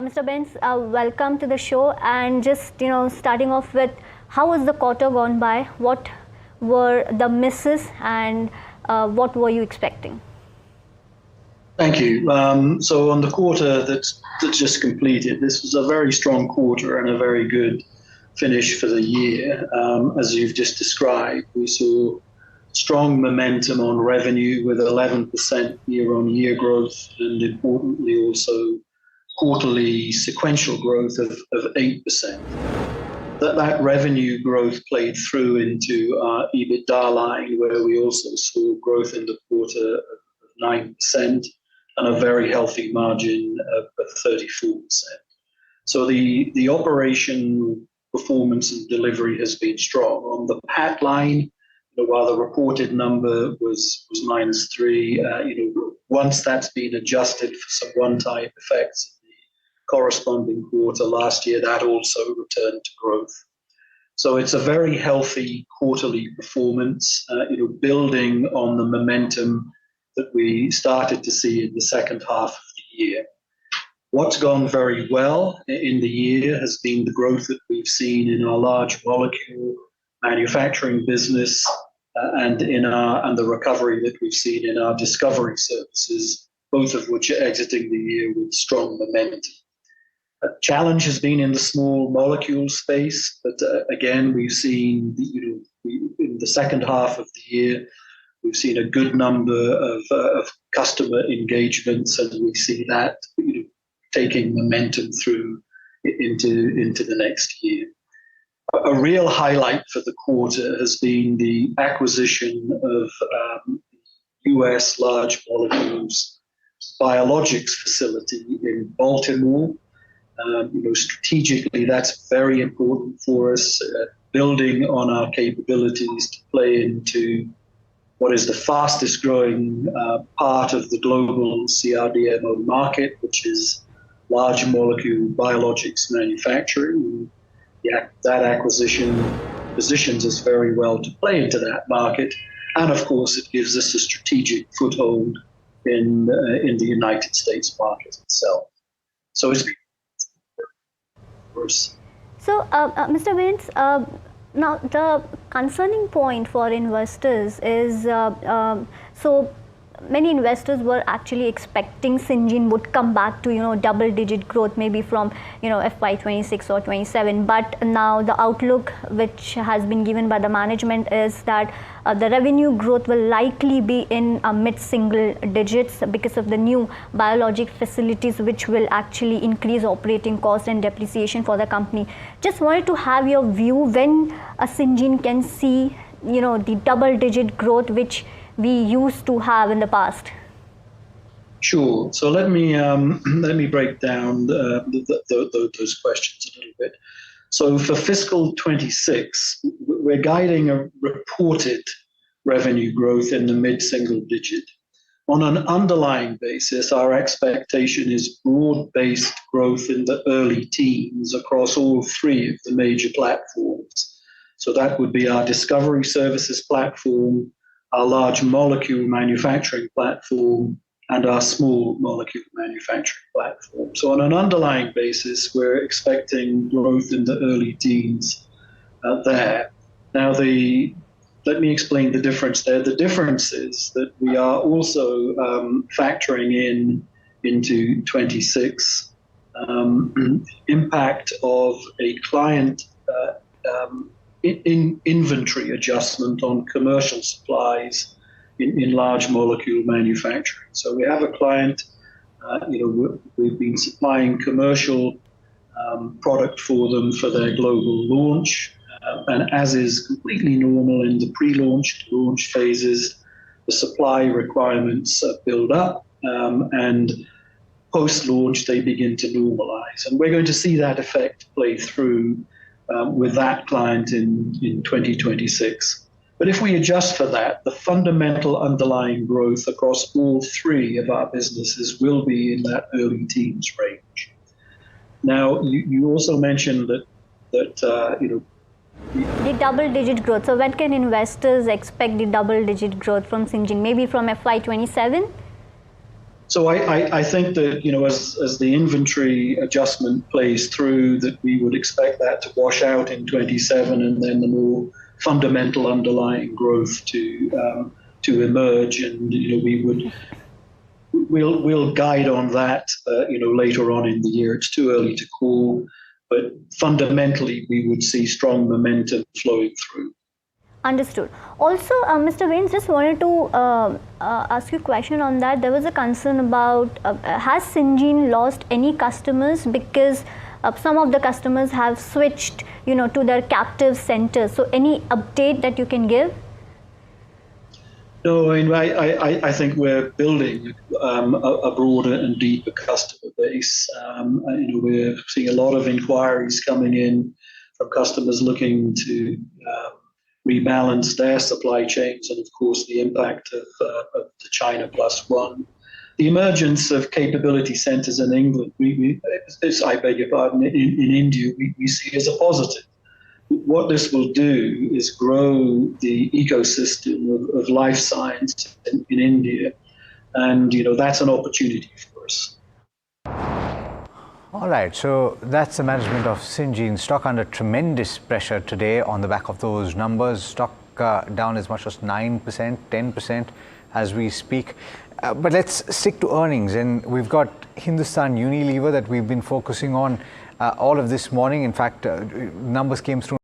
Mr. Bains, welcome to the show. And just, starting off with, how was the quarter gone by? What were the misses and what were you expecting? Thank you. So on the quarter that's just completed, this was a very strong quarter and a very good finish for the year. As you've just described, we saw strong momentum on revenue with 11% year-on-year growth, and importantly also quarterly sequential growth of 8%. That revenue growth played through into our EBITDA line, where we also saw growth in the quarter of 9% and a very healthy margin of 34%. So the operation performance and delivery has been strong. On the PAT line, while the reported number was -3, once that's been adjusted for some one-time effects in the corresponding quarter last year, that also returned to growth. So it's a very healthy quarterly performance, building on the momentum that we started to see in the second half of the year. What's gone very well in the year has been the growth that we've seen in our large molecule manufacturing business and the recovery that we've seen in our discovery services, both of which are exiting the year with strong momentum. A challenge has been in the small molecule space, but again, we've seen in the second half of the year, we've seen a good number of customer engagements, and we see that taking momentum through into the next year. A real highlight for the quarter has been the acquisition of US large molecules biologics facility in Baltimore. Strategically, that's very important for us, building on our capabilities to play into what is the fastest growing part of the global CRDMO market, which is large molecule biologics manufacturing. Yeah, that acquisition positions us very well to play into that market, and of course, it gives us a strategic foothold in the United States market itself. So it's So, Mr. Bains, now the concerning point for investors is so many investors were actually expecting Syngene would come back to double-digit growth, maybe from FY26 or 27. But now the outlook which has been given by the management is that the revenue growth will likely be in mid-single digits because of the new biologic facilities, which will actually increase operating cost and depreciation for the company. Just wanted to have your view when Syngene can see the double-digit growth which we used to have in the past. Sure. So let me break down those questions a little bit. So for fiscal 26, we're guiding a reported revenue growth in the mid-single digit. On an underlying basis, our expectation is broad-based growth in the early teens across all three of the major platforms. So that would be our discovery services platform, our large molecule manufacturing platform, and our small molecule manufacturing platform. So on an underlying basis, we're expecting growth in the early teens there. Now, let me explain the difference there. The difference is that we are also factoring into 26 impact of a client inventory adjustment on commercial supplies in large molecule manufacturing. So we have a client, we've been supplying commercial product for them for their global launch, and as is completely normal in the pre-launch to launch phases, the supply requirements build up, and post-launch they begin to normalize. And we're going to see that effect play through with that client in 2026. But if we adjust for that, the fundamental underlying growth across all three of our businesses will be in that early teens range. Now, you also mentioned that the double-digit growth. So when can investors expect the double-digit growth from Syngene? Maybe from FY27? So I think that, as the inventory adjustment plays through, that we would expect that to wash out in 27, and then the more fundamental underlying growth to emerge, and we'll guide on that later on in the year. It's too early to call, but fundamentally we would see strong momentum flowing through. Understood. Also, Mr. Bains, just wanted to ask you a question on that. There was a concern about has Syngene lost any customers, because some of the customers have switched, to their captive centers. So, any update that you can give? No, I think we're building a broader and deeper customer base. We're seeing a lot of inquiries coming in from customers looking to rebalance their supply chains, and of course the impact of the China Plus One. The emergence of capability centers in England, I beg your pardon, in India, we see as a positive. What this will do is grow the ecosystem of life science in India, and that's an opportunity for us. All right, so that's the management of Syngene. Stock under tremendous pressure today on the back of those numbers. Stock down as much as 9%, 10% as we speak. But let's stick to earnings, and we've got Hindustan Unilever that we've been focusing on all of this morning. In fact, numbers came through